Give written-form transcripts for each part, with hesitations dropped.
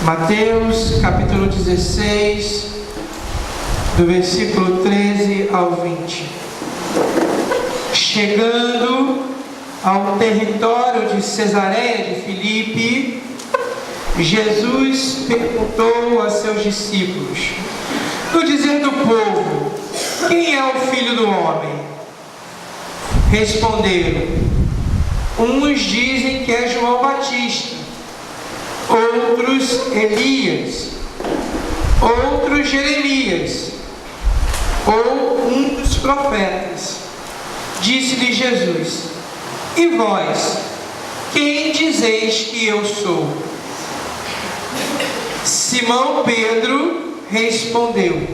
Mateus capítulo 16, do versículo 13 ao 20. Chegando ao território de Cesareia de Filipe, Jesus perguntou a seus discípulos: no dizer do povo, quem é o Filho do Homem? Responderam: uns dizem que é João Batista, outros Elias, outros Jeremias, ou um dos profetas. Disse-lhe Jesus: e vós, quem dizeis que eu sou? Simão Pedro respondeu: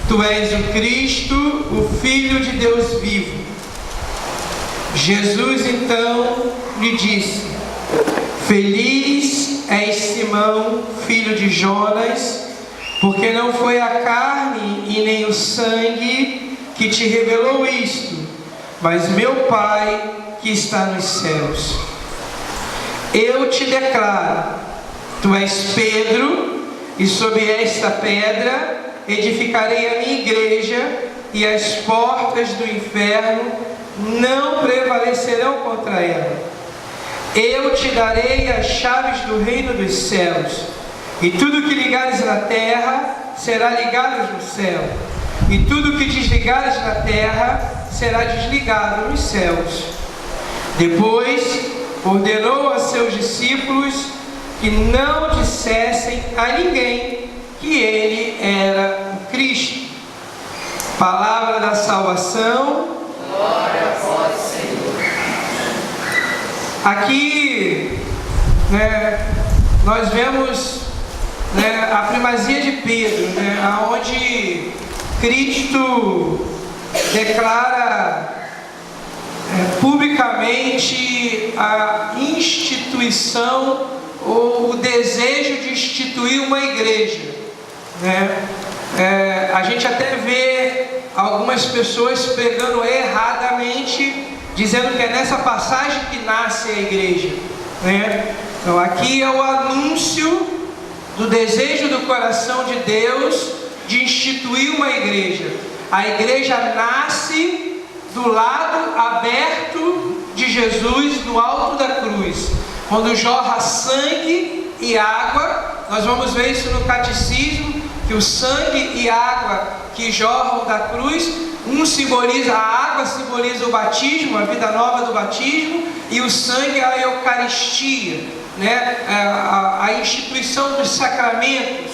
tu és o Cristo, o Filho de Deus vivo. Jesus então lhe disse: feliz és Simão, filho de Jonas, porque não foi a carne e nem o sangue que te revelou isto, mas meu Pai que está nos céus. Eu te declaro: tu és Pedro, e sobre esta pedra edificarei a minha igreja, e as portas do inferno não prevalecerão contra ela. Eu te darei as chaves do reino dos céus, e tudo que ligares na terra será ligado no céu, e tudo que desligares na terra será desligado nos céus. Depois ordenou a seus discípulos que não dissessem a ninguém que ele era o Cristo. Palavra da salvação. Glória a vós, Senhor. Aqui, nós vemos a primazia de Pedro, onde Cristo declara publicamente a instituição ou o desejo de instituir uma igreja. A gente até vê algumas pessoas pregando erradamente, dizendo que é nessa passagem que nasce a igreja. Então aqui é o anúncio do desejo do coração de Deus de instituir uma igreja. A igreja nasce do lado aberto de Jesus, no alto da cruz, quando jorra sangue e água. Nós vamos ver isso no catecismo, que o sangue e água que jorram da cruz, simboliza, a água simboliza o batismo, a vida nova do batismo, e o sangue a Eucaristia, a instituição dos sacramentos.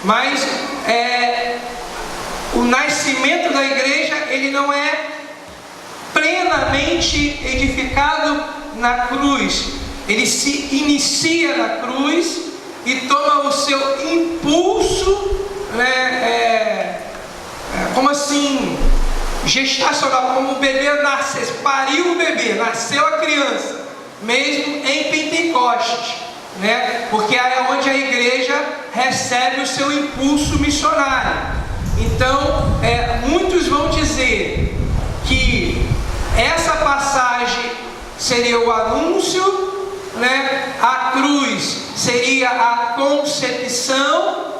Mas o nascimento da igreja, ele não é plenamente edificado na cruz. Ele se inicia na cruz e toma o seu impulso, como assim, gestacional, como o bebê nasce, pariu o bebê, nasceu a criança, mesmo em Pentecostes, porque é onde a igreja recebe o seu impulso missionário. Então, muitos vão dizer que essa passagem seria o anúncio, a cruz seria a concepção,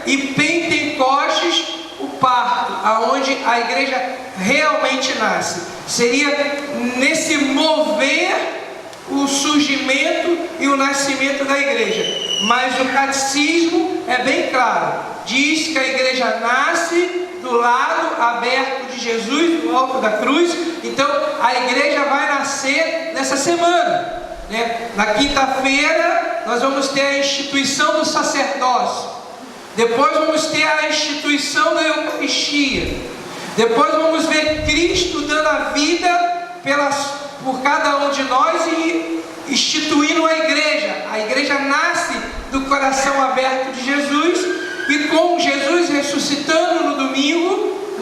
e Pentecostes o parto, aonde a igreja realmente nasce. Seria nesse mover o surgimento e o nascimento da igreja. Mas o catecismo é bem claro, diz que a igreja nasce do lado aberto de Jesus, do alto da cruz. Então a igreja vai nascer nessa semana. Na quinta-feira nós vamos ter a instituição do sacerdócio. Depois vamos ter a instituição da Eucaristia. Depois vamos ver Cristo dando a vida por cada um de nós e instituindo a igreja. A igreja nasce do coração aberto de Jesus, e com Jesus ressuscitando no domingo,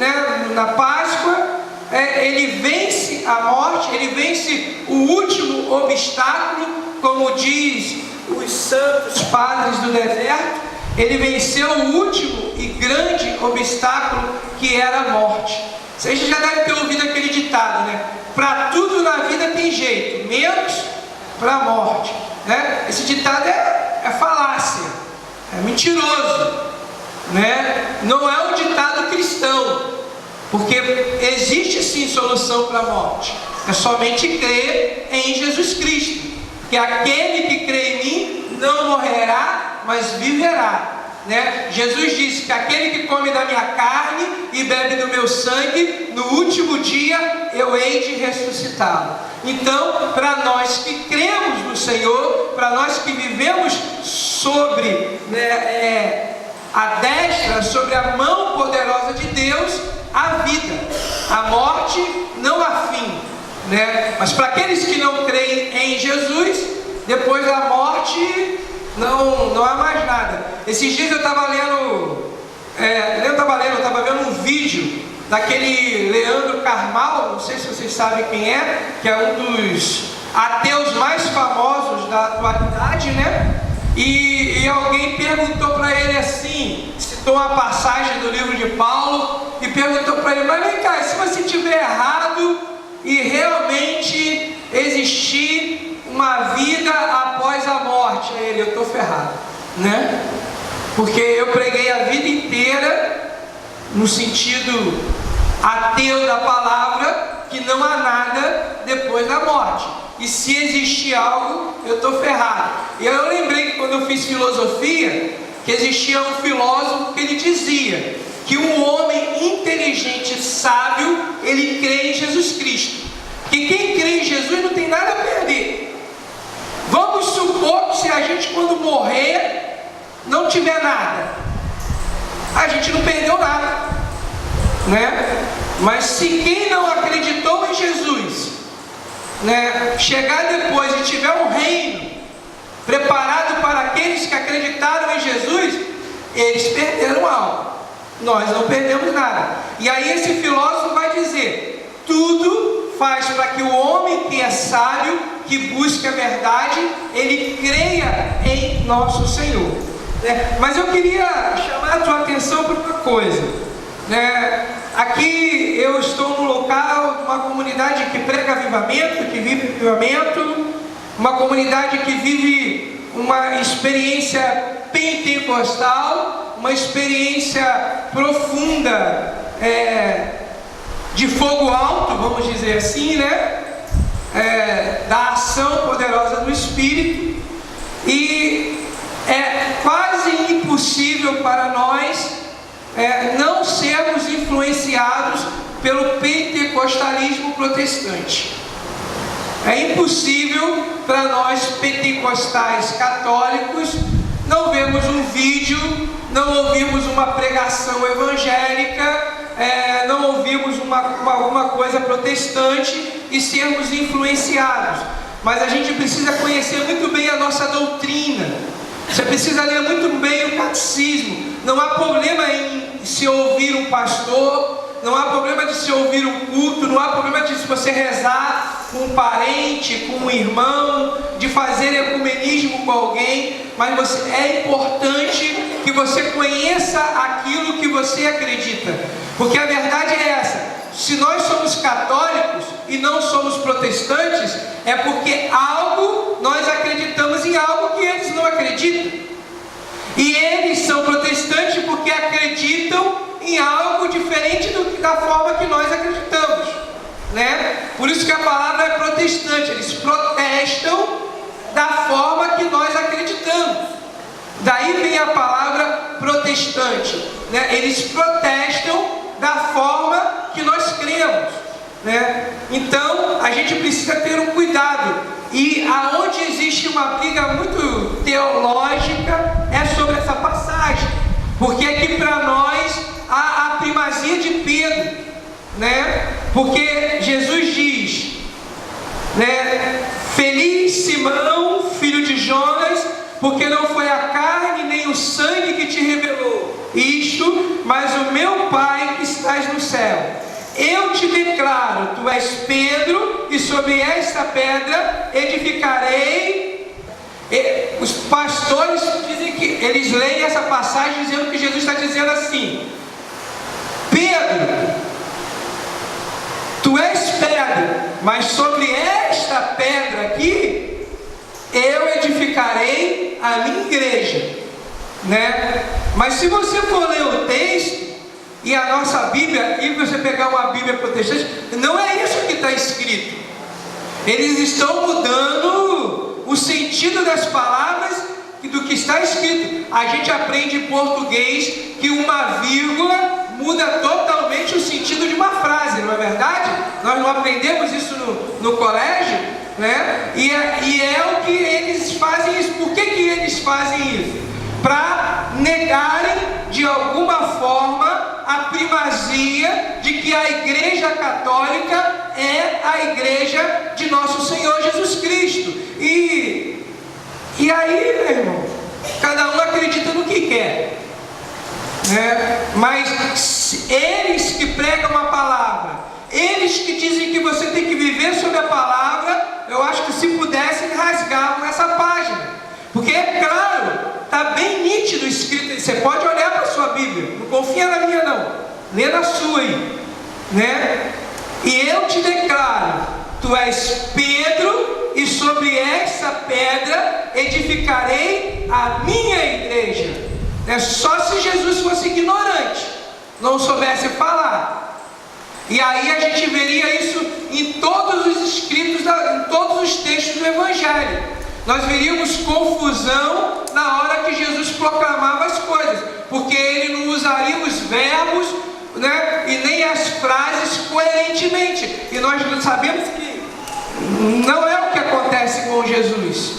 na Páscoa, ele vence a morte, ele vence o último obstáculo, como diz os santos padres do deserto. Ele venceu o último e grande obstáculo, que era a morte. Vocês já devem ter ouvido aquele ditado, para tudo na vida tem jeito, menos para a morte. Esse ditado é falácia. é mentiroso, né? Não é um ditado cristão, porque existe sim solução para a morte, é somente crer em Jesus Cristo, que aquele que crê em mim não morrerá, mas viverá, né? Jesus disse que aquele que come da minha carne e bebe do meu sangue, no último dia eu hei de ressuscitá-lo. Então, para nós que cremos no Senhor, para nós que vivemos sobre, né, a destra, sobre a mão poderosa de Deus, a vida, a morte não há fim, né? Mas para aqueles que não creem em Jesus, depois da morte não há mais nada. Esses dias eu estava vendo um vídeo daquele Leandro Carnal, não sei se vocês sabem quem é, que é um dos ateus mais famosos da atualidade, né? E alguém perguntou para ele assim, citou uma passagem do livro de Paulo e perguntou para ele: mas vem cá, se você estiver errado e realmente existir uma vida após a morte? Aí ele: eu estou ferrado, né? Porque eu preguei a vida inteira no sentido ateu da palavra, que não há nada depois da morte. E se existir algo, eu estou ferrado. E aí eu lembrei que quando eu fiz filosofia, que existia um filósofo que ele dizia que um homem inteligente e sábio, ele crê em Jesus Cristo. Que quem crê em Jesus não tem nada a perder. Vamos supor que se a gente, quando morrer, não tiver nada, a gente não perdeu nada, né? Mas se quem não acreditou em Jesus, né, chegar depois e tiver um reino preparado para aqueles que acreditaram em Jesus, eles perderam algo, nós não perdemos nada. E aí esse filósofo vai dizer: tudo faz para que o homem que é sábio, que busca a verdade, ele creia em nosso Senhor, né? Mas eu queria chamar a tua atenção para uma coisa, né? Aqui eu estou no local de uma comunidade que prega avivamento, que vive avivamento, uma comunidade que vive uma experiência pentecostal, uma experiência profunda, de fogo alto, vamos dizer assim, né? Da ação poderosa do Espírito. E é quase impossível para nós não sermos influenciados pelo pentecostalismo protestante. É impossível para nós pentecostais católicos não vermos um vídeo, não ouvirmos uma pregação evangélica, não ouvirmos alguma coisa protestante e sermos influenciados. Mas a gente precisa conhecer muito bem a nossa doutrina. Você precisa ler muito bem o catecismo. Não há problema em se ouvir um pastor, não há problema de se ouvir um culto, não há problema de você rezar com um parente, com um irmão, de fazer ecumenismo com alguém, mas é importante que você conheça aquilo que você acredita, porque a verdade é essa: se nós somos católicos e não somos protestantes, é porque nós acreditamos em algo que eles não acreditam. E eles são protestantes porque acreditam em algo diferente da forma que nós acreditamos, né? Por isso que a palavra é protestante. Eles protestam da forma que nós acreditamos. Daí vem a palavra protestante, né? Eles protestam da forma que nós cremos, né? Então a gente precisa ter um cuidado. E aonde existe uma briga muito teológica é sobre essa passagem, porque aqui para nós há a primazia de Pedro, né? Porque Jesus diz, né: feliz Simão, filho de Jonas, porque não foi a carne nem o sangue que te revelou isto, mas o meu Pai que estás no céu. Eu te declaro, tu és Pedro, e sobre esta pedra edificarei. Os pastores dizem que eles leem essa passagem dizendo que Jesus está dizendo assim: Pedro, tu és pedra, mas sobre esta pedra aqui eu edificarei a minha igreja. né? Mas se você for ler o texto e a nossa Bíblia, e você pegar uma Bíblia protestante, não é isso que está escrito. Eles estão mudando o sentido das palavras do que está escrito. A gente aprende em português que uma vírgula muda totalmente o sentido de uma frase, não é verdade? Nós não aprendemos isso no colégio, né? E é o que eles fazem isso. Por que eles fazem isso? Para negarem de alguma forma a primazia de que a Igreja Católica é a Igreja de nosso Senhor Jesus Cristo. E aí, meu irmão, cada um acredita no que quer, né? Mas eles que pregam a palavra, eles que dizem que você tem que viver sobre a palavra, eu acho que se pudessem rasgavam essa página, porque é claro, está bem nítido escrito. Você pode olhar para a sua Bíblia, não confia na minha não, lê na sua aí, né? E eu te declaro, tu és Pedro, e sobre essa pedra edificarei a minha igreja. É só se Jesus fosse ignorante, não soubesse falar. E aí a gente veria isso em todos os escritos, em todos os textos do Evangelho. Nós veríamos confusão na hora que Jesus proclamava as coisas, porque ele não usaria os verbos, né, e nem as frases coerentemente. E nós sabemos que não é o que acontece com Jesus.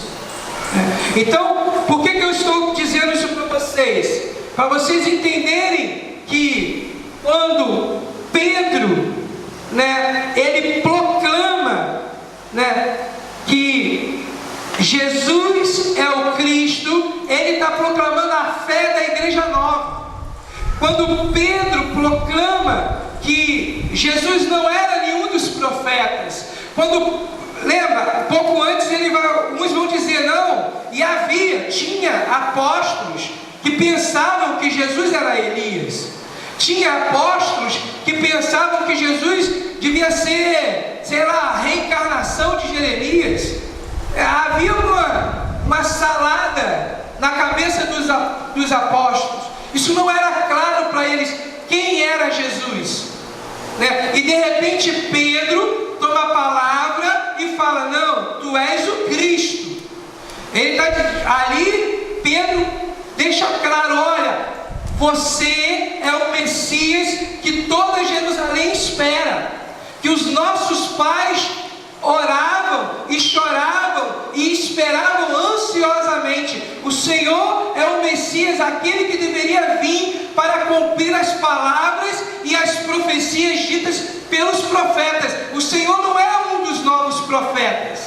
Então, por que eu estou dizendo isso para vocês? Para vocês entenderem que quando Pedro, né, ele proclama, né, que Jesus é o Cristo, ele está proclamando a fé da igreja nova. Quando Pedro proclama que Jesus não era nenhum dos profetas, lembra, pouco antes uns vão dizer não, e tinha apóstolos que pensavam que Jesus era Elias, tinha apóstolos que pensavam que Jesus devia ser, sei lá, a reencarnação de Jeremias. Havia uma salada na cabeça dos apóstolos. Isso não era claro para eles quem era Jesus, né? E de repente Pedro toma a palavra e fala: não, tu és o Cristo. Ele está ali, Pedro deixa claro: olha, você é o Messias que toda Jerusalém espera, que os nossos pais oravam e choravam e esperavam ansiosamente. O Senhor é o Messias, aquele que deveria vir para cumprir as palavras e as profecias ditas pelos profetas. O Senhor não é um dos novos profetas.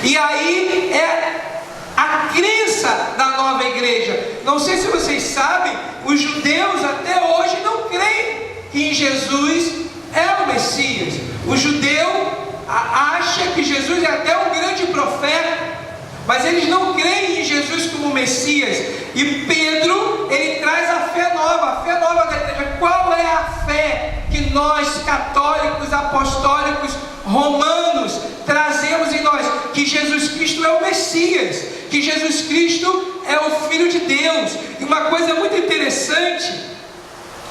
E aí é a crença da nova igreja. Não sei se vocês sabem, os judeus até hoje não creem que Jesus é o Messias. O judeu acha que Jesus é até um grande profeta, mas eles não creem em Jesus como Messias. E Pedro, ele traz a fé nova da igreja. Qual é a fé que nós, católicos, apostólicos, romanos, trazemos em nós? Que Jesus Cristo é o Messias, que Jesus Cristo é o Filho de Deus. E uma coisa muito interessante,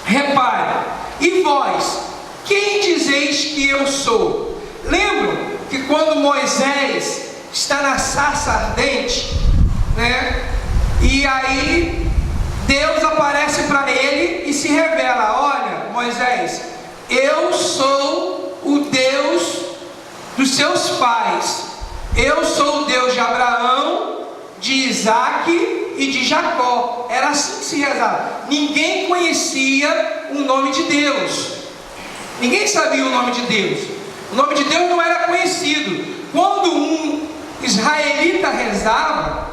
repare: e vós, quem dizeis que eu sou? Lembram que quando Moisés está na sarça ardente, né? E aí Deus aparece para ele e se revela: olha, Moisés, eu sou o Deus dos seus pais, eu sou o Deus de Abraão, de Isaac e de Jacó. Era assim que se rezava. Ninguém conhecia o nome de Deus, ninguém sabia o nome de Deus. O nome de Deus não era conhecido. Quando um israelita rezava,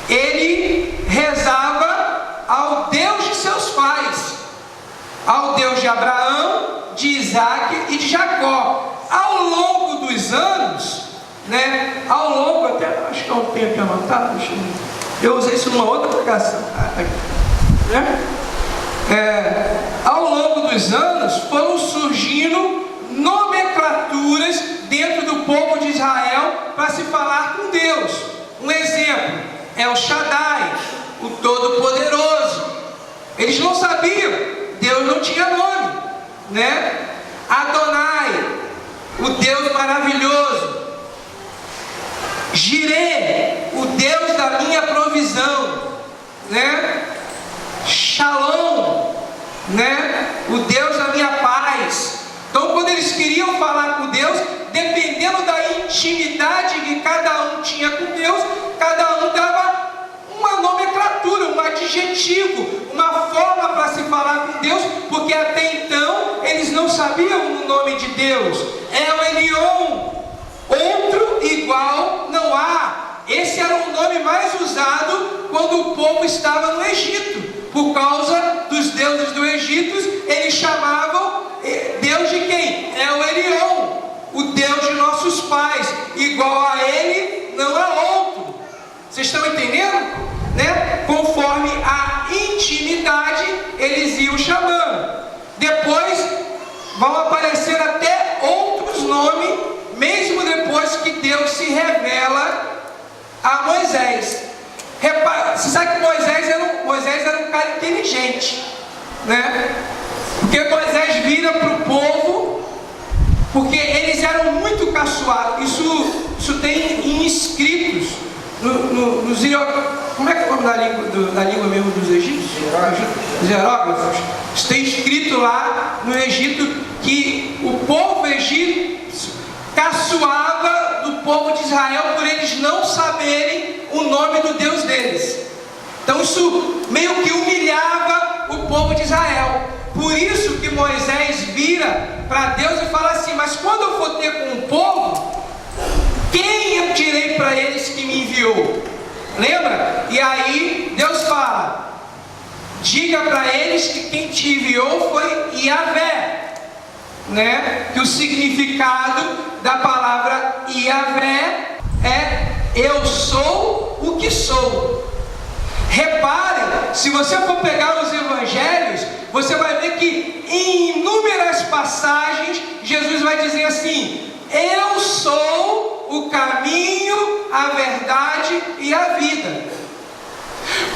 ele rezava ao Deus de seus pais, ao Deus de Abraão, de Isaac e de Jacó. Ao longo dos anos, né? Até acho que eu tenho aqui anotado, eu usei isso numa outra pregação, né? Ao longo dos anos foram surgindo nomenclaturas dentro do povo de Israel para se falar com Deus. Um exemplo: El Shaddai, o Todo-Poderoso. Eles não sabiam, Deus não tinha nome, né? Adonai, o Deus maravilhoso. Jireh, o Deus da minha provisão, né? Shalom, né? O Deus da minha paz. Então, quando eles queriam falar com Deus, dependendo da intimidade que cada um tinha com Deus, cada um dava uma nomenclatura, um adjetivo, uma forma para se falar com Deus, porque até então eles não sabiam o nome de Deus. El Elyon, outro igual não há. Esse era o nome mais usado quando o povo estava no Egito. Por causa dos deuses do Egito, eles chamavam Deus de quem? El Elyon, o Deus de nossos pais. Igual a ele, não há outro. Vocês estão entendendo? Né? Conforme a intimidade, eles iam chamando. Depois vão aparecer até outros nomes, mesmo depois que Deus se revela a Moisés. Repara, você sabe que Moisés era um cara inteligente, né? Porque Moisés vira para o povo, porque eles eram muito caçoados. Isso tem em escritos nos hieróglifos. Como é que é o nome da língua mesmo dos egípcios? Os hieróglifos. Isso tem escrito lá no Egito que o povo egípcio caçoava do povo de Israel por eles não saberem o nome do Deus deles. Então isso meio que humilhava o povo de Israel. Por isso que Moisés vira para Deus e fala assim: mas quando eu for ter com o povo, quem eu direi para eles que me enviou? Lembra? E aí Deus fala: diga para eles que quem te enviou foi Yahvé, né? Que o significado da palavra Yahvé é eu sou o que sou. Reparem, se você for pegar os evangelhos, você vai ver que em inúmeras passagens Jesus vai dizer assim: eu sou o caminho, a verdade e a vida.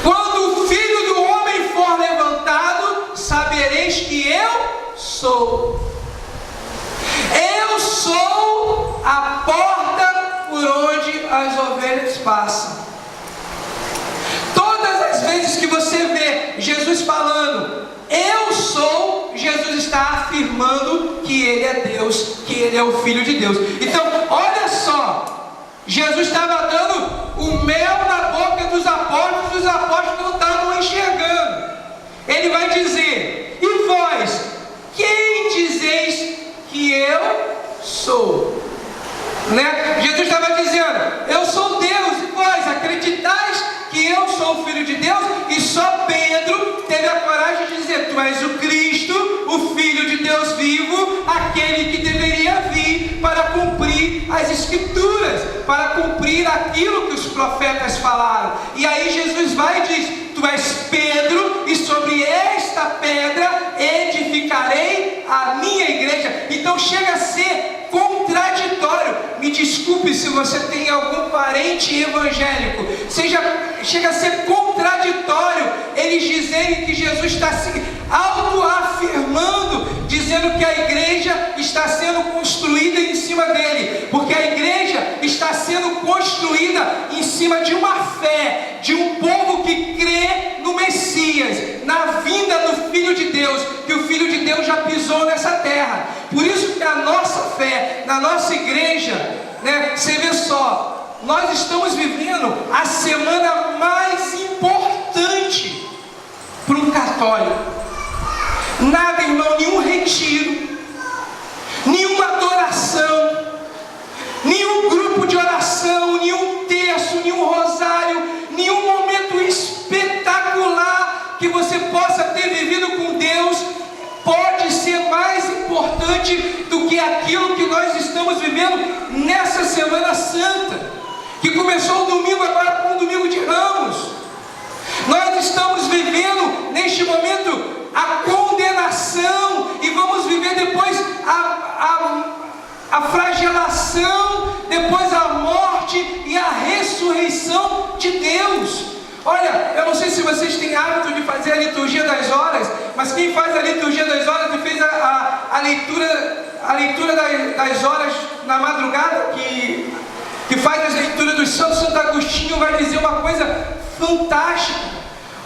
Quando o Filho do Homem for levantado, sabereis que eu sou. Eu sou a porta por onde as ovelhas passam. Todas as vezes que você vê Jesus falando eu sou, Jesus está afirmando que Ele é Deus, que Ele é o Filho de Deus. Então, olha só, Jesus estava dando o mel na boca dos apóstolos, os apóstolos não estavam enxergando. Ele vai dizer: e vós, quem dizeis que eu sou? Né? Jesus estava dizendo: eu sou Deus, e vós acreditais que eu sou o Filho de Deus? E só Pedro teve a coragem de dizer: tu és o Cristo, o Filho de Deus vivo, aquele que deveria vir para cumprir as Escrituras, para cumprir aquilo que os profetas falaram. E aí Jesus vai e diz: tu és Pedro, e sobre esta pedra edificarei a minha igreja. Então chega a ser contraditório. Me desculpe se você tem algum parente evangélico, chega a ser contraditório eles dizerem que Jesus está se autoafirmando, dizendo que a igreja está sendo construída em cima dele, porque a igreja está sendo construída em cima de uma fé, de um povo que crê no Messias, na vinda do Filho de Deus, que o Filho de Deus já pisou nessa terra. Por isso que a nossa fé, na nossa igreja, né, você vê só, nós estamos vivendo a semana mais importante para um católico. Nada, irmão, nenhum retiro, nenhuma adoração, nenhum grupo de oração, nenhum terço, nenhum rosário, nenhum momento espetacular que você possa ter vivido com Deus pode ser mais importante do que aquilo que nós estamos vivendo nessa Semana Santa, que começou o domingo agora com o Domingo de Ramos. Nós estamos vivendo neste momento a condenação e vamos viver depois a flagelação, depois a morte e a ressurreição de Deus. Olha, eu não sei se vocês têm hábito de fazer a liturgia das horas, mas quem faz a liturgia das horas e fez a leitura das horas na madrugada, que faz as leituras dos Santos, Santo Agostinho vai dizer uma coisa fantástica.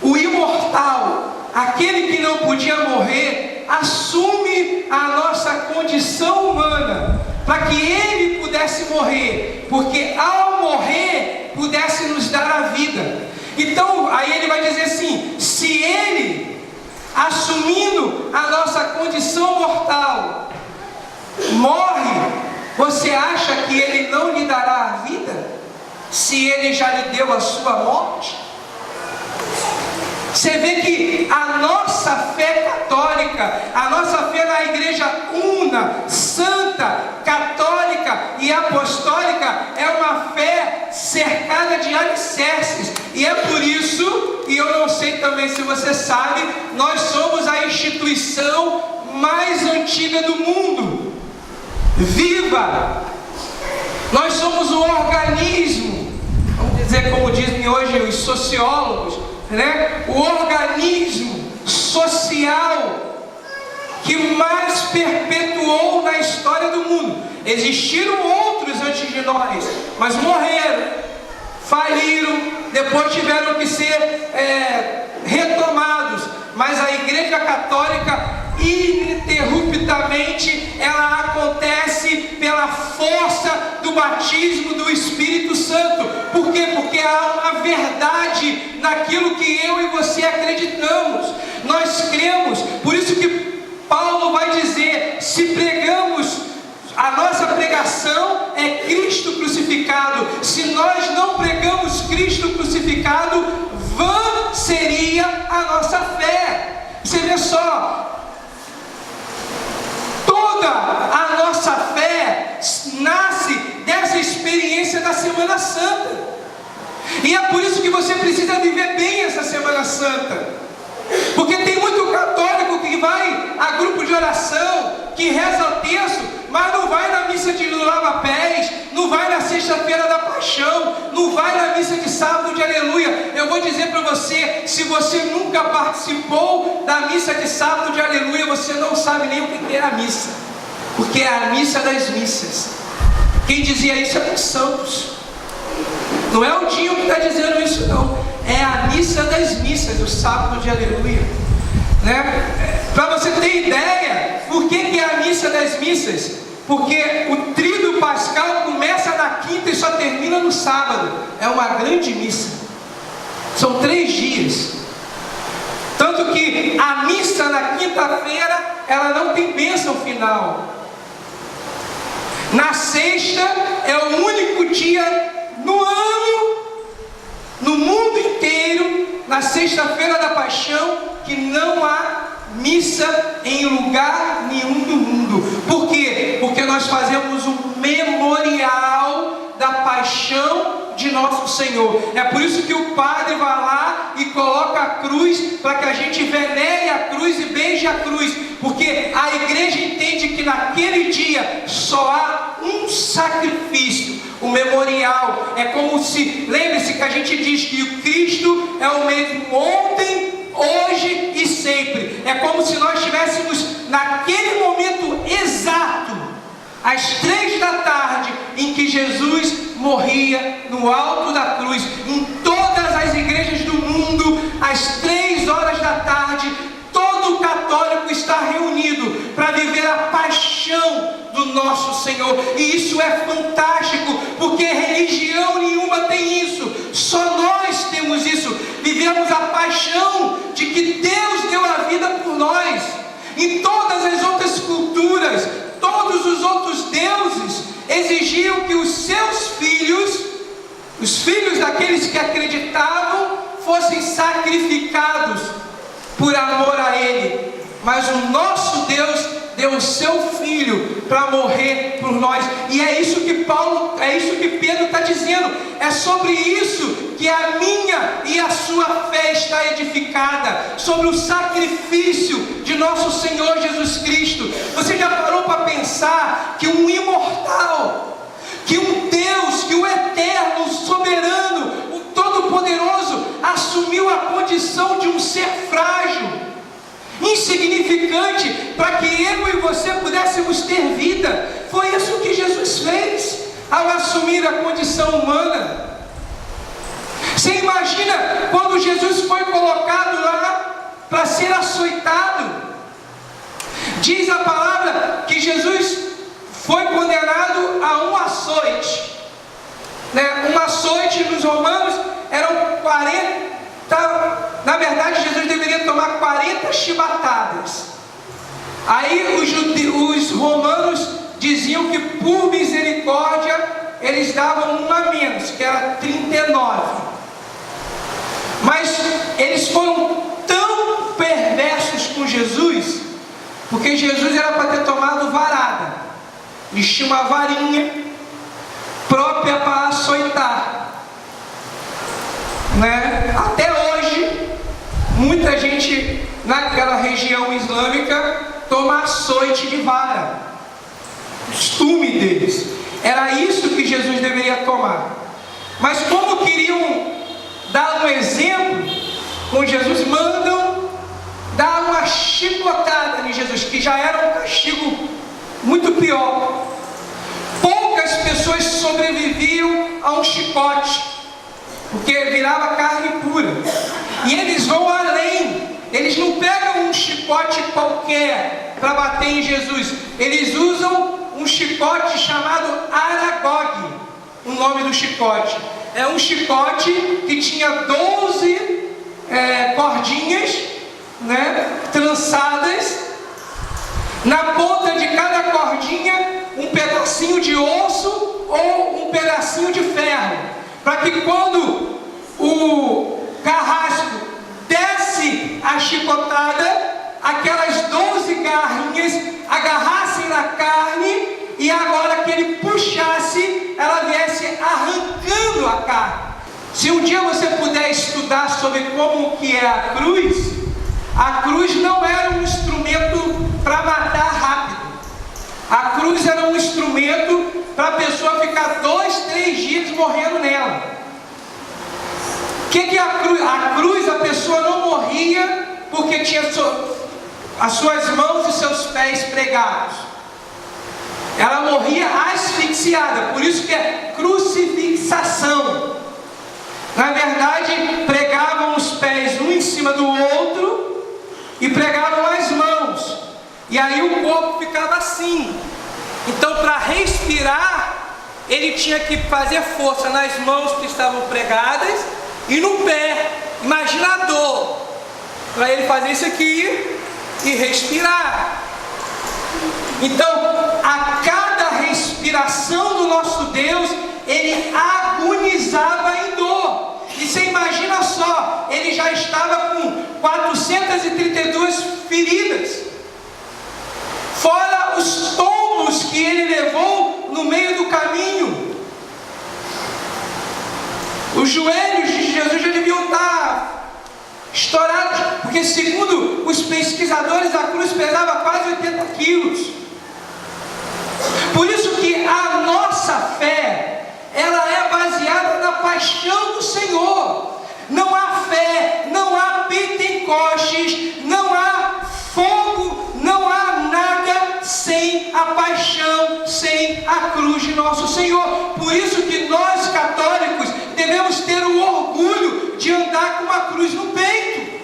O imortal, aquele que não podia morrer, assume a nossa condição humana, para que ele pudesse morrer, porque ao morrer, pudesse nos dar a vida. Então, aí ele vai dizer assim, se ele, assumindo a nossa condição mortal, morre, você acha que ele não lhe dará a vida? Se ele já lhe deu a sua morte? Você vê que a nossa fé católica, a nossa fé na igreja una, santa, católica e apostólica é uma fé cercada de alicerces. E é por isso, e eu não sei também se você sabe, nós somos a instituição mais antiga do mundo. Viva! Nós somos o organismo, vamos dizer como dizem hoje os sociólogos, né? O organismo social que mais perpetuou na história do mundo. Existiram outros antes de nós, mas morreram, faliram, depois tiveram que ser retomados. Mas a Igreja Católica, ininterruptamente, ela acontece pela força do batismo do Espírito Santo. Por quê? Porque há uma verdade naquilo que eu e você acreditamos. Nós cremos. Por isso que Paulo vai dizer, se pregamos, a nossa pregação é Cristo crucificado. Se nós não pregamos Cristo crucificado, vã seria a nossa fé. Você vê só, toda a nossa fé nasce dessa experiência da Semana Santa. E é por isso que você precisa viver bem essa Semana Santa. Porque tem muito católico que vai a grupo de oração, que reza o terço, mas não vai na missa de lava-pés, não vai na sexta-feira da paixão, não vai na missa de sábado de aleluia. Eu vou dizer para você, se você nunca participou da missa de sábado de aleluia, você não sabe nem o que é a missa, porque é a missa das missas. Quem dizia isso é os santos, não é o Dinho que está dizendo isso não. É a missa das missas, o sábado de aleluia, né? Para você ter ideia, por que é a missa das missas? Porque o tríduo pascal começa na quinta e só termina no sábado. É uma grande missa, são 3 dias. Tanto que a missa na quinta-feira, ela não tem bênção final. Na sexta é o único dia no ano, no mundo inteiro, na sexta-feira da paixão, que não há missa em lugar nenhum do mundo. Por quê? Porque nós fazemos um memorial da paixão de nosso Senhor. É por isso que o padre vai lá e coloca a cruz, para que a gente venere a cruz e beije a cruz. Porque a igreja entende que naquele dia só há um sacrifício. O memorial é como se, lembre-se que a gente diz que o Cristo é o mesmo ontem, hoje e sempre. É como se nós estivéssemos naquele momento exato, às 3 da tarde, em que Jesus morria no alto da cruz. Em todas as igrejas do mundo, às 3 horas da tarde, todo católico está reunido para viver a paixão do nosso Senhor. E isso é fantástico, porque religião nenhuma tem isso, só nós temos isso. Vivemos a paixão de que Deus deu a vida por nós. Em todas as outras culturas, todos os outros deuses exigiam que os seus filhos, os filhos daqueles que acreditavam, fossem sacrificados por amor a Ele. Mas o nosso Deus deu o seu Filho para morrer por nós. E é isso que Pedro está dizendo. É sobre isso que a minha e a sua fé está edificada, sobre o sacrifício de nosso Senhor Jesus Cristo. Você já parou para pensar que um imortal, que um Deus, que o eterno, o soberano, o todo-poderoso, assumiu a condição de um ser frágil, insignificante, para que eu e você pudéssemos ter vida. Foi isso que Jesus fez ao assumir a condição humana. Você imagina quando Jesus foi colocado lá para ser açoitado? Diz a palavra que Jesus foi condenado a um açoite. Um açoite nos romanos eram 40. Na verdade, Jesus deveria tomar 40 chibatadas. Aí os romanos diziam que por misericórdia eles davam uma a menos, que era 39. Mas eles foram tão perversos com Jesus, porque Jesus era para ter tomado varada. Eles tinham uma varinha própria para açoitar. Até hoje, muita gente naquela região islâmica toma açoite de vara. Costume deles. Era isso que Jesus deveria tomar. Mas como queriam dar um exemplo com Jesus, mandam dar uma chicotada em Jesus, que já era um castigo muito pior. Poucas pessoas sobreviviam a um chicote, porque virava carne pura. E eles vão além. Eles não pegam um chicote qualquer para bater em Jesus. Eles usam um chicote chamado Aragog, o nome do chicote. É um chicote que tinha 12 cordinhas, trançadas. Na ponta de cada cordinha, um pedacinho de osso ou um pedacinho de ferro, para que quando o carrasco desse a chicotada, aquelas 12 garrinhas agarrassem na carne, e agora que ele puxasse, ela viesse arrancando a carne. Se um dia você puder estudar sobre como que é a cruz não era um instrumento para matar rápido. A cruz era um instrumento para a pessoa ficar 2, 3 dias morrendo nela. O que é a cruz? A cruz, a pessoa não morria porque tinha as suas mãos e seus pés pregados. Ela morria asfixiada, por isso que é crucifixação. Na verdade, pregavam os pés um em cima do outro e pregavam as mãos. E aí o corpo ficava assim. Então, para respirar, ele tinha que fazer força nas mãos que estavam pregadas e no pé. Imagina a dor. Para ele fazer isso aqui e respirar. Então, a cada respiração do nosso Deus, ele agonizava em dor. E você imagina só, ele já estava com 432 feridas, fora os tombos que ele levou no meio do caminho. Os joelhos de Jesus já deviam estar estourados, porque segundo os pesquisadores, a cruz pesava quase 80 quilos. Por isso que a nossa fé, ela é baseada na paixão do Senhor. Não há fé, não há Pentecostes, não há fogo, não há nada sem a paixão, sem a cruz de nosso Senhor. Por isso que nós católicos devemos ter o orgulho de andar com uma cruz no peito.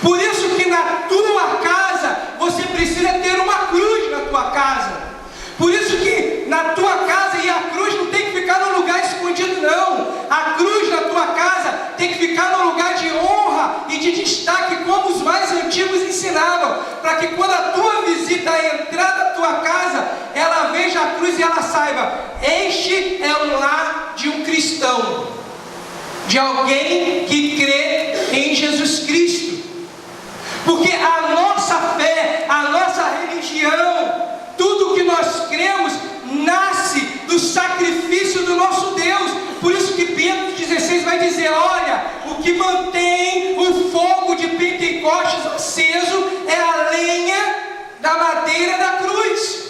Por isso que na tua casa você precisa ter uma cruz na tua casa. Por isso que na tua casa, e a cruz não tem que ficar num lugar escondido não. A cruz na tua casa tem que ficar num lugar de honra e de destaque, como os mais antigos ensinavam, para que quando a tua visita entrar na tua casa, ela veja a cruz e ela saiba: este é o lar de um cristão, de alguém que crê em Jesus Cristo. Porque a nossa fé, a nossa religião, tudo que nós cremos nasce do sacrifício do nosso Deus. Por isso que Bento XVI vai dizer: olha, o que mantém o fogo de Pentecostes aceso é a lenha da madeira da cruz.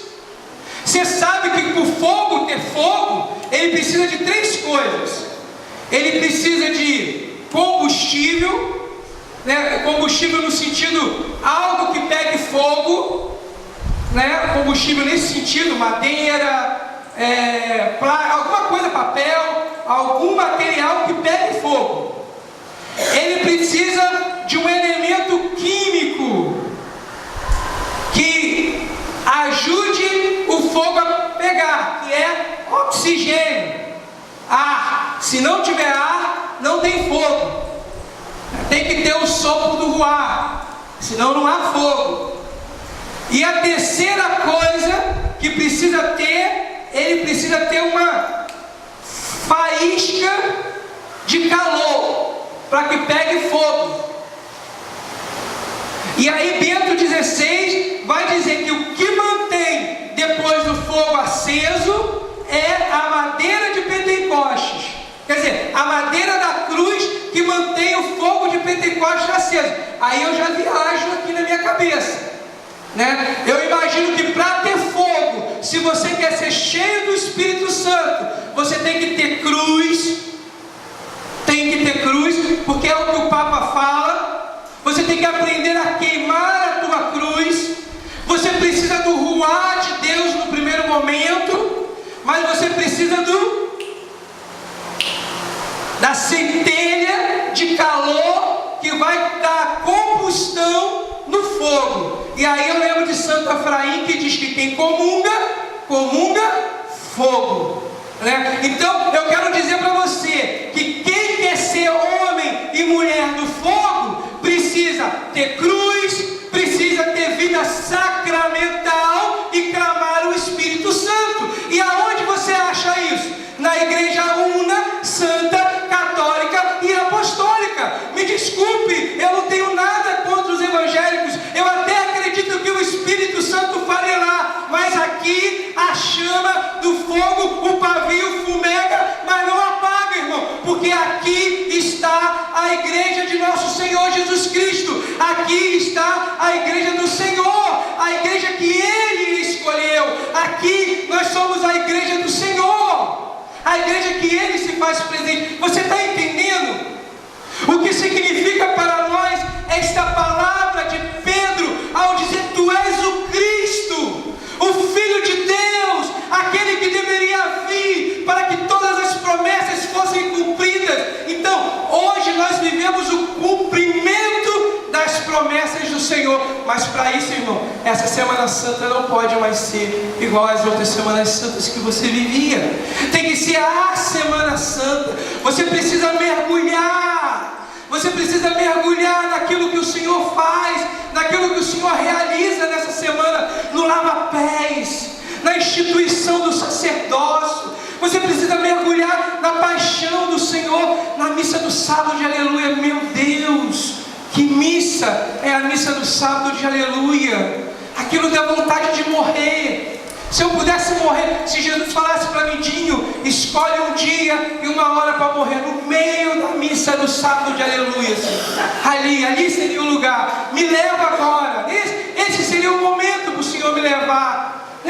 Você sabe que para o fogo ter fogo, ele precisa de 3 coisas. Ele precisa de combustível, né? Combustível no sentido algo que pegue fogo, né? Combustível nesse sentido, madeira, alguma coisa, papel, algum material que pegue fogo. Ele precisa de um elemento químico que ajude o fogo a pegar, que é oxigênio, ar. Se não tiver ar, não tem fogo. Tem que ter o sopro do ruar, senão não há fogo. E a terceira coisa que precisa ter, ele precisa ter uma faísca de calor para que pegue fogo. E aí Bento 16 vai dizer que o que mantém depois do fogo aceso é a madeira de Pentecostes. Quer dizer, a madeira da cruz que mantém o fogo de Pentecostes aceso. Aí eu já viajo aqui na minha cabeça, né? Eu imagino que para ter fogo, se você quer ser cheio do Espírito Santo, você tem que ter cruz. Tem que ter cruz, porque é o que o Papa fala. Você tem que aprender a queimar a tua cruz. Você precisa do ruar de Deus no primeiro momento, mas você precisa da centelha de calor que vai dar combustão no fogo. E aí eu lembro de Santo Efraim que diz que quem comunga fogo, né? Então eu quero dizer para você que quem quer ser homem e mulher do fogo precisa ter cruz, precisa ter vida sacramental e clamar o Espírito Santo. E aonde você acha isso? Na igreja una, santa, católica e apostólica. Me desculpe, eu não tenho nada contra os evangélicos, eu até acredito que o Espírito Santo fale lá, mas aqui a chama do fogo, o pavio fumega, mas não apaga, irmão, porque aqui está a igreja de nosso Senhor Jesus Cristo, aqui está a igreja do Senhor, a igreja que Ele escolheu. Aqui nós somos a igreja do Senhor, a igreja que Ele se faz presente. Você está entendendo o que significa para nós esta palavra de Pedro ao dizer: Tu és o Cristo, o Filho de Deus, aquele que deveria vir para que todas as promessas fossem cumpridas. Então hoje nós vivemos o cumprimento das promessas do Senhor. Mas para isso, irmão, essa Semana Santa não pode mais ser igual às outras Semanas Santas que você vivia. Tem que ser a Semana Santa. Você precisa mergulhar. Você precisa mergulhar naquilo que o Senhor faz, naquilo que o Senhor realiza nessa semana, no lava-pés, na instituição do sacerdócio. Você precisa mergulhar na paixão do Senhor, na missa do sábado de aleluia. Meu Deus, que missa é a missa do sábado de aleluia! Aquilo dá vontade de morrer. Se eu pudesse morrer, se Jesus falasse para mim: Dinho, escolhe um dia e uma hora para morrer, no meio da missa do sábado de aleluia, assim. ali seria o lugar. Me leva agora. Esse seria o momento para o Senhor me levar.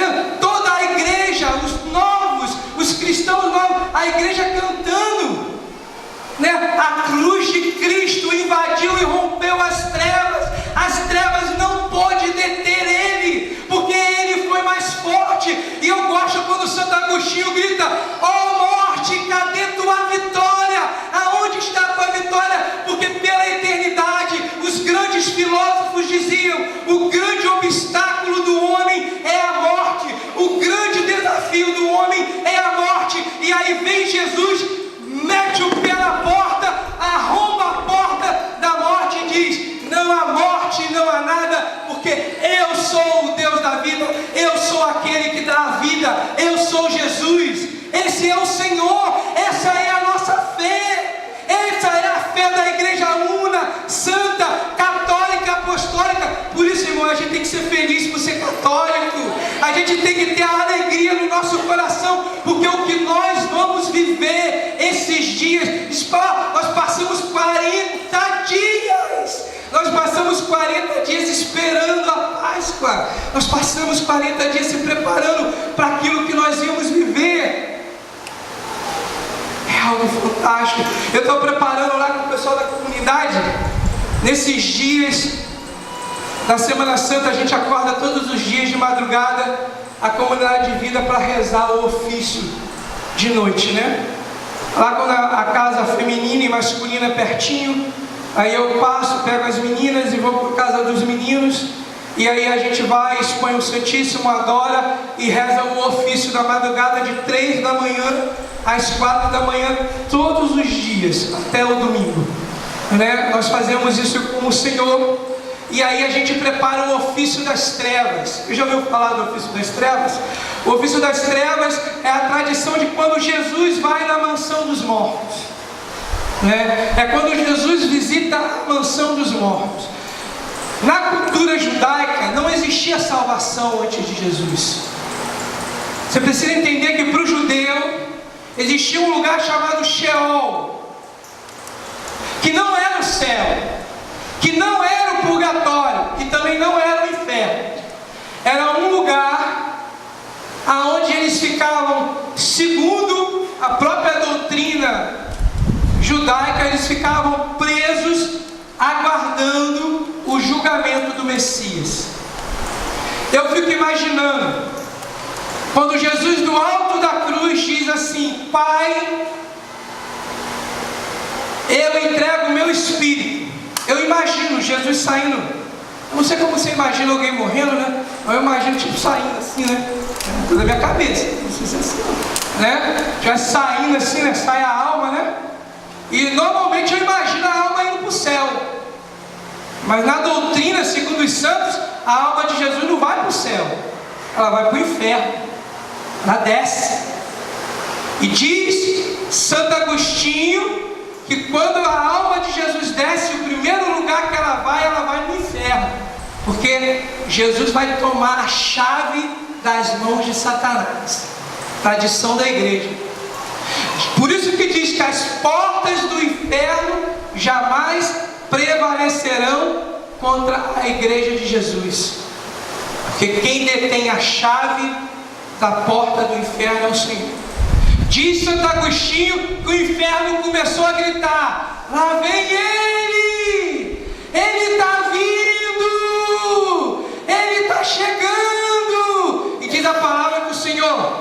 Toda a igreja, os novos, os cristãos novos, a igreja cantando, né? A cruz de Cristo invadiu e rompeu as trevas. As trevas não pôde deter Ele, porque Ele foi mais forte. E eu gosto quando Santo Agostinho grita: ó morte, cadê tua vitória? Aonde está a tua vitória? Porque pela eternidade os grandes filósofos diziam: o grande obstáculo do homem é a morte, o grande desafio do homem é a morte. E aí vem Jesus, mete o pé na porta, arromba a porta da morte e diz: não há morte, não há nada, porque eu sou o Deus da vida, eu sou aquele que dá a vida, eu sou Jesus. Esse é o Senhor, essa é a nossa fé, essa é a fé da igreja una, santa, católica, apostólica. Por isso, irmão, a gente tem que ser feliz por ser católico, a gente tem que ter a alegria no nosso coração, porque o que nós vamos viver esses dias, nós passamos 40 dias, nós passamos 40 dias esperando a Páscoa, nós passamos 40 dias se preparando para aquilo que nós íamos viver. É algo fantástico. Eu estou preparando lá com o pessoal da comunidade. Nesses dias da Semana Santa, a gente acorda todos os dias de madrugada, a comunidade de vida, para rezar o ofício de noite, né? Lá quando a casa feminina e masculina é pertinho, aí eu passo, pego as meninas e vou para casa dos meninos. E aí a gente vai, expõe o Santíssimo, adora e reza o ofício da madrugada de 3 da manhã às 4 da manhã, todos os dias, até o domingo, né? Nós fazemos isso com o Senhor. E aí a gente prepara o ofício das trevas. Você já ouviu falar do ofício das trevas? O ofício das trevas é a tradição de quando Jesus vai na mansão dos mortos, né? É quando Jesus visita a mansão dos mortos. Na cultura judaica não existia salvação antes de Jesus. Você precisa entender que para o judeu existia um lugar chamado Sheol, que não era o céu, que não era o purgatório, que também não era o inferno. Era um lugar aonde eles ficavam, segundo a própria doutrina judaica, eles ficavam presos, aguardando o julgamento do Messias. Eu fico imaginando quando Jesus do alto da cruz diz assim: Pai, eu entrego o meu espírito. Eu imagino Jesus saindo. Eu não sei como você imagina alguém morrendo, né? Eu imagino tipo saindo assim, né? É da minha cabeça, não sei se é assim, né? Já saindo assim, né? Sai a alma, né? E normalmente eu imagino a alma indo para o céu. Mas na doutrina, segundo os santos, a alma de Jesus não vai para o céu, ela vai para o inferno, ela desce. E diz Santo Agostinho que quando a alma de Jesus desce, o primeiro lugar que ela vai no inferno, porque Jesus vai tomar a chave das mãos de Satanás. Tradição da igreja. Por isso que diz que as portas do inferno jamais prevalecerão contra a igreja de Jesus, porque quem detém a chave da porta do inferno é o Senhor. Diz Santo Agostinho que o inferno começou a gritar: lá vem ele! Ele está vindo! Ele está chegando! E diz a palavra que o Senhor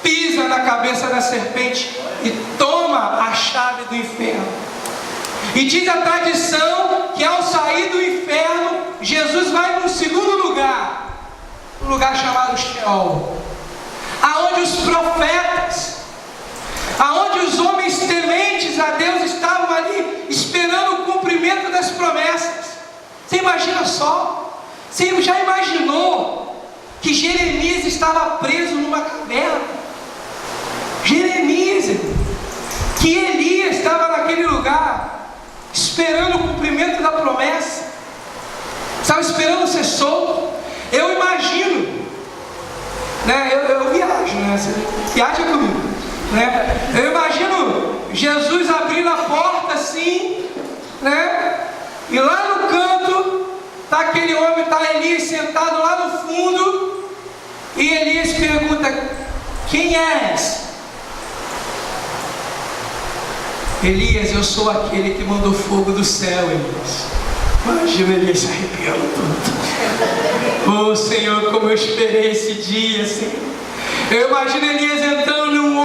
pisa na cabeça da serpente e toma a chave do inferno. E diz a tradição que ao sair do inferno, Jesus vai para um segundo lugar, um lugar chamado Sheol, aonde os profetas, aonde os homens tementes a Deus estavam ali esperando o cumprimento das promessas. Você imagina só? Você já imaginou que Jeremias estava preso numa caverna? Jeremias, que Elias estava naquele lugar esperando o cumprimento da promessa, estava esperando ser solto. Eu imagino, né? Eu viajo, né? Você viaja comigo, né? Eu imagino Jesus abrindo a porta assim, né? E lá no canto está aquele homem, está Elias sentado lá no fundo, e Elias pergunta: quem és? Elias, eu sou aquele que mandou fogo do céu, Elias. Imagina Elias se arrepiando tudo. Oh Senhor, como eu esperei esse dia, Senhor. Eu imagino Elias entrando num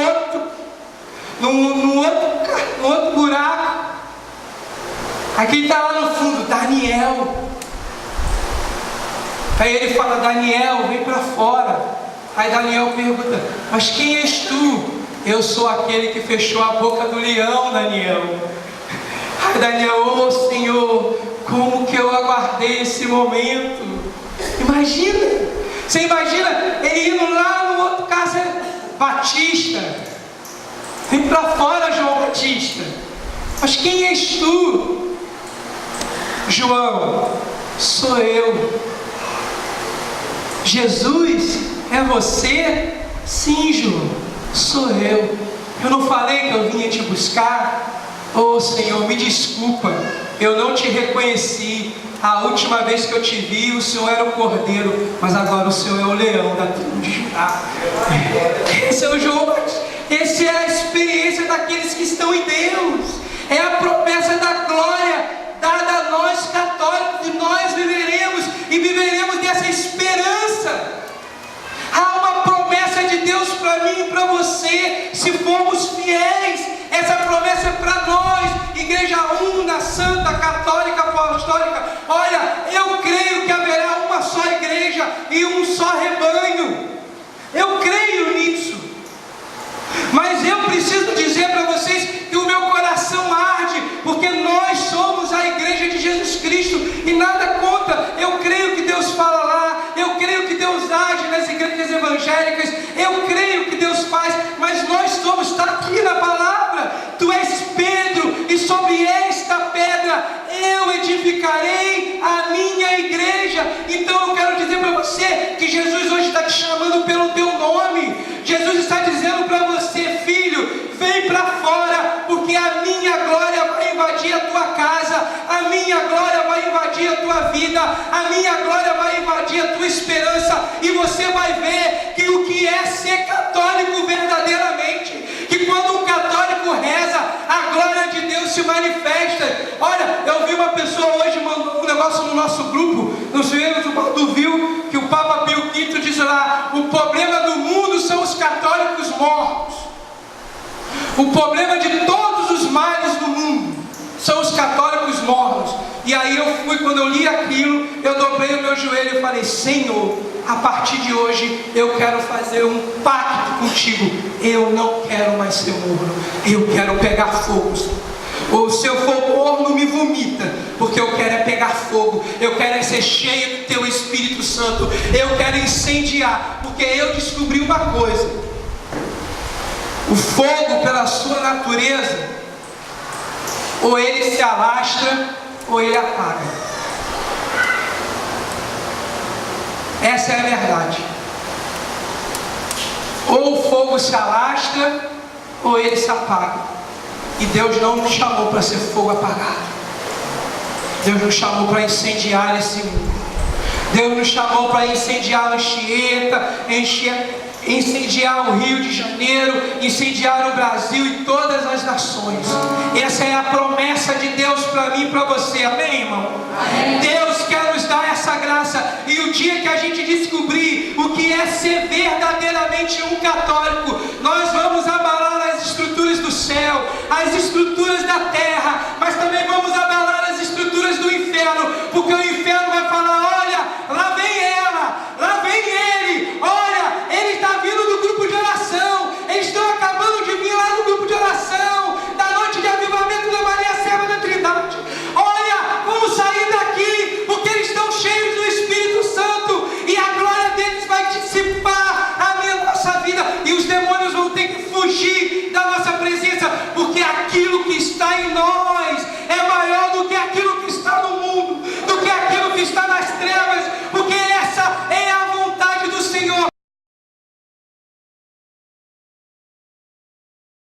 outro buraco. Aqui está lá no fundo, Daniel. Aí ele fala: Daniel, vem para fora. Aí Daniel pergunta: mas quem és tu? Eu sou aquele que fechou a boca do leão, Daniel. Ai, Daniel, oh Senhor, como que eu aguardei esse momento. Imagina, você imagina ele indo lá no outro caso, Batista. Vem para fora, João Batista. Mas quem és tu? João, sou eu. Jesus, é você? Sim, João. Sou eu. Eu não falei que eu vinha te buscar? Oh Senhor, me desculpa, eu não te reconheci. A última vez que eu te vi, o Senhor era o cordeiro, mas agora o Senhor é o leão da tribo de Judá. Esse é o João Batista. Essa é a experiência daqueles que estão em Deus. É a promessa da glória dada a nós católicos, e nós viveremos e viveremos dessa esperança. Há uma promessa de Deus para mim e para você, se formos fiéis. Essa promessa é para nós, Igreja Una, Santa, Católica, Apostólica. Olha, eu creio que haverá uma só igreja e um só rebanho. Eu creio nisso. Mas eu preciso dizer para vocês que o meu coração arde, porque nós somos a igreja de Jesus Cristo, e nada contra. Eu creio que Deus fala lá, eu creio que Deus age nas igrejas evangélicas, eu creio que Deus faz, mas nós somos, está aqui na palavra: tu és Pedro, e sobre esta pedra eu edificarei a minha igreja. Então eu quero dizer para você que Jesus hoje está te chamando pelo teu nome. Jesus está dizendo para você: filho, vem para fora, porque a minha glória vai invadir a tua casa, a minha glória vai invadir a tua vida, a minha glória vai invadir a tua esperança, e você vai ver que o que é ser católico verdadeiramente, que quando um católico reza, a glória de Deus se manifesta. Olha, eu vi uma pessoa hoje mandou um negócio no nosso grupo, não sei se o Baldo viu, que o Papa Pio V diz lá: o problema do mundo são os católicos mortos. O problema de todos os males do mundo são os católicos mortos. E aí eu fui, quando eu li aquilo, eu dobrei o meu joelho e falei: Senhor, a partir de hoje eu quero fazer um pacto contigo. Eu não quero mais ser morno, eu quero pegar fogo. Ou se eu for morno, me vomita, porque eu quero é pegar fogo, eu quero é ser cheio do teu Espírito Santo, eu quero incendiar, porque eu descobri uma coisa: o fogo, pela sua natureza, ou ele se alastra ou ele apaga. Essa é a verdade. Ou o fogo se alastra ou ele se apaga. E Deus não nos chamou para ser fogo apagado. Deus nos chamou para incendiar esse mundo. Deus nos chamou para incendiar a Anchieta, incendiar o Rio de Janeiro, incendiar o Brasil e todas as nações. Essa é a promessa de Deus para mim e para você. Amém, irmão? Amém. Deus quer nos dar essa graça. E o dia que a gente descobrir o que é ser verdadeiramente um católico, nós vamos abalar as estruturas do céu, as estruturas da terra, mas também vamos abalar as estruturas do inferno, porque o